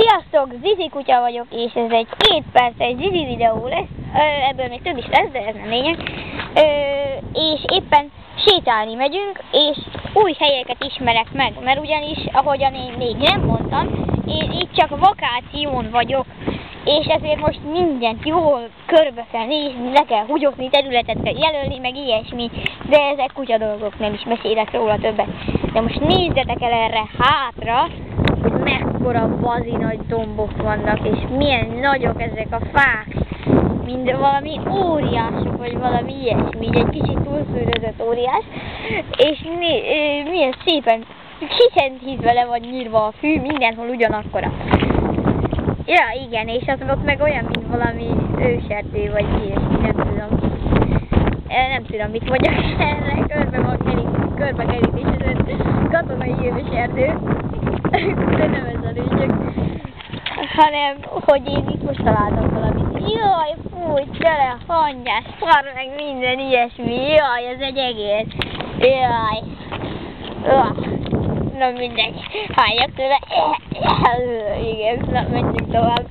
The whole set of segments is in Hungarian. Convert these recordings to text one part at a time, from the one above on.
Sziasztok, Zizi kutya vagyok, és ez egy 2 perces Zizi videó lesz, ebből még több is lesz, de ez nem lényeg. És éppen sétálni megyünk, és új helyeket ismerek meg, mert ugyanis, ahogyan én még nem mondtam, én itt csak vakáción vagyok, és ezért most mindent jól körbe kell nézni, le kell húgyozni, területet kell jelölni, meg ilyesmi, de ezek kutya dolgok, nem is mesélek róla többet. De most nézzetek el erre hátra, hogy mekkora bazi nagy dombok vannak, és milyen nagyok ezek a fák, mint valami óriások, vagy valami ilyesmi, egy kicsit túlszűrözött óriás, és milyen szépen kiszentítve le van nyírva a fű, mindenhol ugyanakkora. Ja, igen, és az ott meg olyan, mint valami őserdő, vagy ilyesmi, nem tudom. Nem tudom, mit mondjak erre, körbe kerítés, ez katonai őserdő. De nem ez a lényeg, hanem, hogy én itt most találtam valamit. Jaj, fúj, tele, hangyás, szar, meg minden ilyesmi. Jaj, ez egy egész. Jaj. Na mindegy. Hálljak tőle. Igen, na menjünk tovább.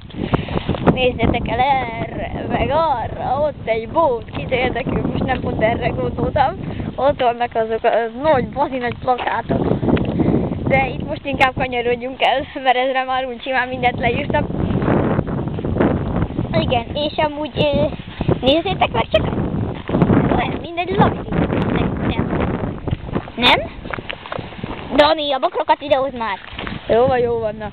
Nézzetek el erre, meg arra. Ott egy bót, kit érdekel, most nem pont erre gondoltam. Ott vannak azok a nagy, bazi nagy plakátok. De itt most inkább kanyarodjunk el, mert ezre már úgy simán mindent leírtam. Igen, és amúgy nézzétek meg csak, olyan mindegy laksi. Nem? Dani, a bokrokat idehozd már. Jó van, na.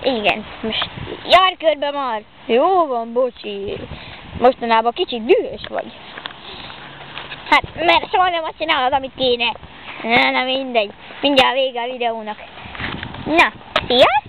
Igen, most jár körbe már. Jó van, bocsi. Mostanában kicsit dühös vagy. Hát, mert soha nem azt csinálod, amit kéne. Na mindegy. Mindjárt vége a videónak. Na, sziasztok!